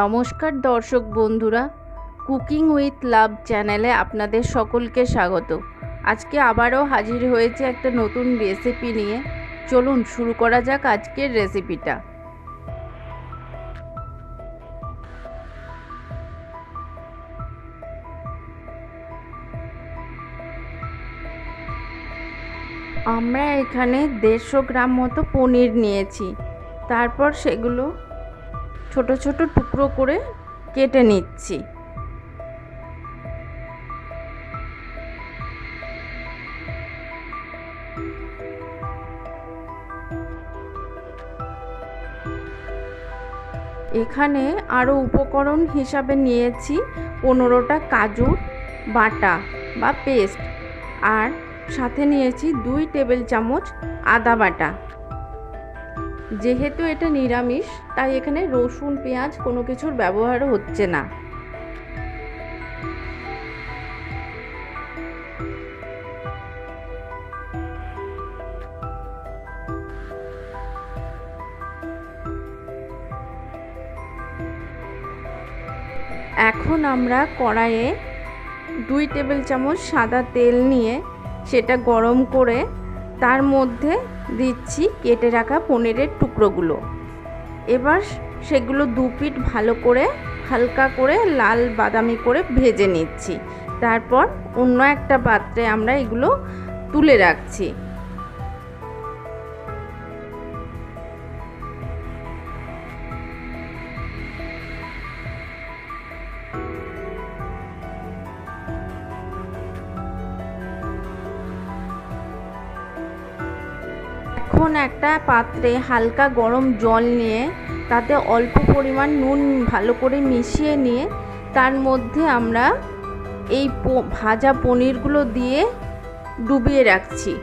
নমস্কার দর্শক বন্ধুরা, কুকিং উইথ লাভ চ্যানেলে আপনাদের সকলকে স্বাগত। আজকে আবারও হাজির হয়েছে একটা নতুন রেসিপি নিয়ে। চলুন শুরু করা যাক আজকের রেসিপিটা। আমরা এখানে 150 গ্রাম মতো পনির নিয়েছি। তারপর সেগুলো ছোট ছোট টুকরো করে কেটে নিচ্ছি। এখানে আরও উপকরণ হিসাবে নিয়েছি 15টা কাজু বাটা বা পেস্ট, আর সাথে নিয়েছি 2 টেবিল চামচ আদা বাটা। যেহেতু এটা নিরামিষ, তাই এখানে রসুন পেঁয়াজ কোনো কিছুর ব্যবহার হচ্ছে না। এখন আমরা কড়াইয়ে 2 টেবিল চামচ সাদা তেল নিয়ে সেটা গরম করে তার মধ্যে দিচ্ছি কেটে রাখা পনিরের টুকরোগুলো। এবার সেগুলো 2 পিঠ ভালো করে হালকা করে লাল বাদামি করে ভেজে নিচ্ছি। তারপর অন্য একটা পাত্রে আমরা এগুলো তুলে রাখছি। এখন একটা পাত্রে হালকা গরম জল নিয়ে তাতে অল্প পরিমাণ নুন ভালো করে মিশিয়ে নিয়ে তার মধ্যে আমরা এই ভাজা পনিরগুলো দিয়ে ডুবিয়ে রাখছি।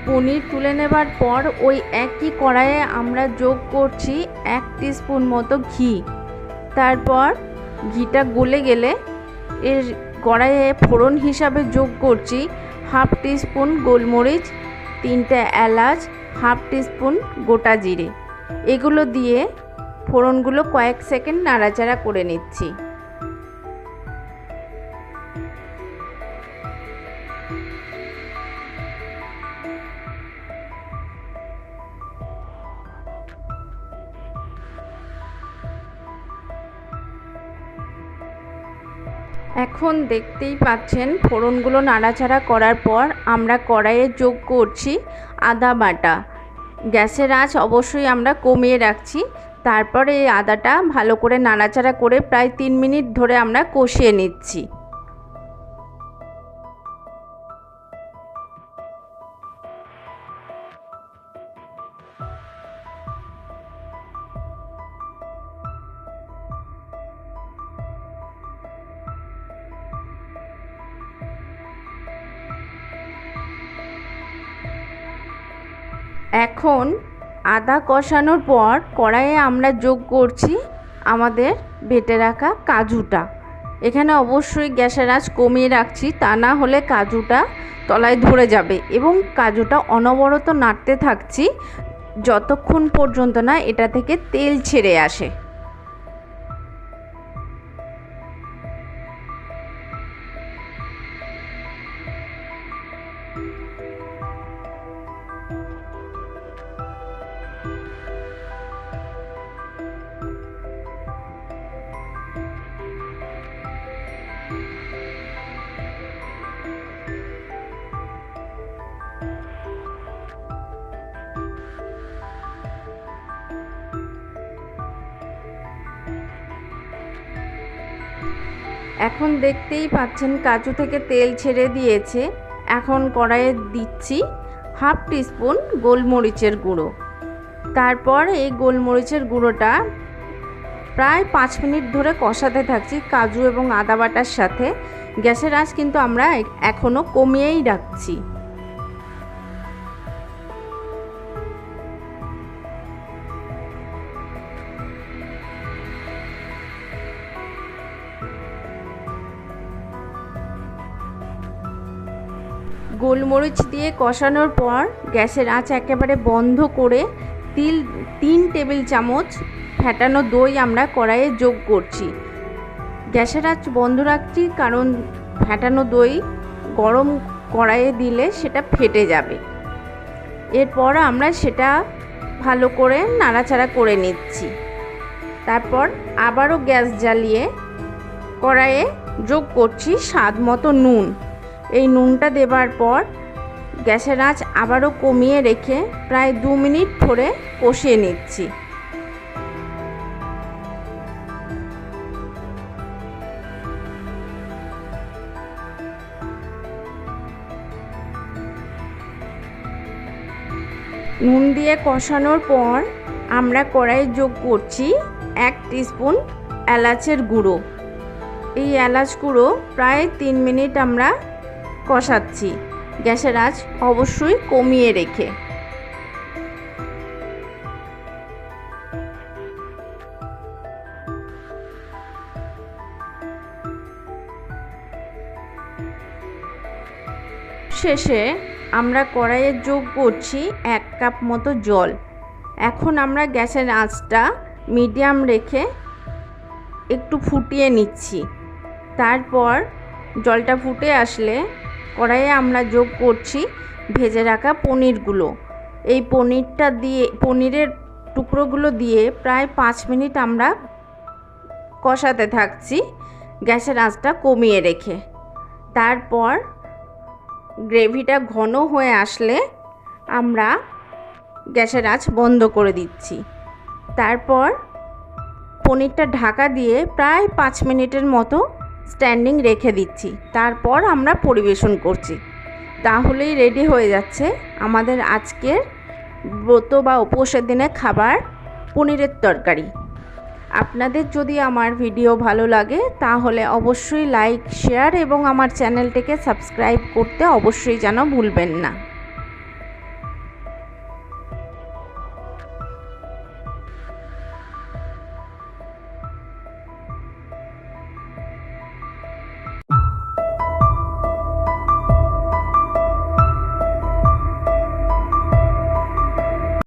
পনির তুলে নেবার পর ওই একই কড়াইয়ে আমরা যোগ করছি 1 টিস্পুন মতো ঘি। তারপর ঘিটা গলে গেলে এর কড়াইয়ে ফোড়ন হিসাবে যোগ করছি 1/2 টিস্পুন গোলমরিচ, 3টে এলাচ, 1/2 টিস্পুন গোটা জিরে। এগুলো দিয়ে ফোড়নগুলো কয়েক সেকেন্ড নাড়াচাড়া করে নিচ্ছি। এখন দেখতেই পাচ্ছেন ফোড়নগুলো নাড়াচাড়া করার পর আমরা কড়াইয়ে যোগ করছি আদা বাটা। গ্যাসের আঁচ অবশ্যই আমরা কমিয়ে রাখছি। তারপরে এই আদাটা ভালো করে নাড়াচাড়া করে প্রায় 3 মিনিট ধরে আমরা কষিয়ে নিচ্ছি। এখন আদা কষানোর পর কড়াইয়ে আমরা যোগ করছি আমাদের বেটে রাখা কাজুটা। এখানে অবশ্যই গ্যাসের আঁচ কমিয়ে রাখছি, তা না হলে কাজুটা তলায় ধরে যাবে। এবং কাজুটা অনবরত নাড়তে থাকছি যতক্ষণ পর্যন্ত না এটা থেকে তেল ছেড়ে আসে। এখন দেখতেই পাচ্ছেন কাজু থেকে তেল ছেড়ে দিয়েছে। এখন কড়াইয়ে দিচ্ছি 1/2 টিস্পুন গোলমরিচের গুঁড়ো। তারপর এই গোলমরিচের গুঁড়োটা প্রায় 5 মিনিট ধরে কষাতে থাকছি কাজু এবং আদা বাটার সাথে। গ্যাসের আঁচ কিন্তু আমরা এখনও কমিয়েই রাখছি। গোলমরিচ দিয়ে কষানোর পর গ্যাসের আঁচ একেবারে বন্ধ করে 3 টেবিল চামচ ফেটানো দই আমরা কড়াইয়ে যোগ করছি। গ্যাসের আঁচ বন্ধ রাখছি কারণ ফেটানো দই গরম কড়াইয়ে দিলে সেটা ফেটে যাবে। এরপর আমরা সেটা ভালো করে নাড়াচাড়া করে নিচ্ছি। তারপর আবারও গ্যাস জ্বালিয়ে কড়াইয়ে যোগ করছি স্বাদ মতো নুন। এই নুনটা দেবার পর গ্যাসের আঁচ আবারও কমিয়ে রেখে প্রায় 2 মিনিট ধরে কষিয়ে নিচ্ছি। নুন দিয়ে কষানোর পর আমরা কড়াইয়ে যোগ করছি 1 টিস্পুন এলাচের গুঁড়ো। এই এলাচ গুঁড়ো প্রায় 3 মিনিট আমরা কষাচ্ছি, গ্যাসের আঁচ অবশ্যই কমিয়ে রেখে। শেষে আমরা কড়াইয়ে যোগ করছি 1 কাপ মতো জল। এখন আমরা গ্যাসের আঁচটা মিডিয়াম রেখে একটু ফুটিয়ে নিচ্ছি। তারপর জলটা ফুটে আসলে কড়াইয়ে আমরা যোগ করছি ভেজে রাখা পনিরগুলো। এই পনিরের টুকরোগুলো দিয়ে প্রায় 5 মিনিট আমরা কষাতে থাকছি গ্যাসের আঁচটা কমিয়ে রেখে। তারপর গ্রেভিটা ঘন হয়ে আসলে আমরা গ্যাসের আঁচ বন্ধ করে দিচ্ছি। তারপর পনিরটা ঢাকা দিয়ে প্রায় 5 মিনিটের মতো স্ট্যান্ডিং রেখে দিচ্ছি। তারপর আমরা পরিবেশন করছি। তাহলেই রেডি হয়ে যাচ্ছে আমাদের আজকের ব্রত বা উপোসের দিনে খাবার পনিরের তরকারি। আপনাদের যদি আমার ভিডিও ভালো লাগে তাহলে অবশ্যই লাইক, শেয়ার এবং আমার চ্যানেলটিকে সাবস্ক্রাইব করতে অবশ্যই যেন ভুলবেন না।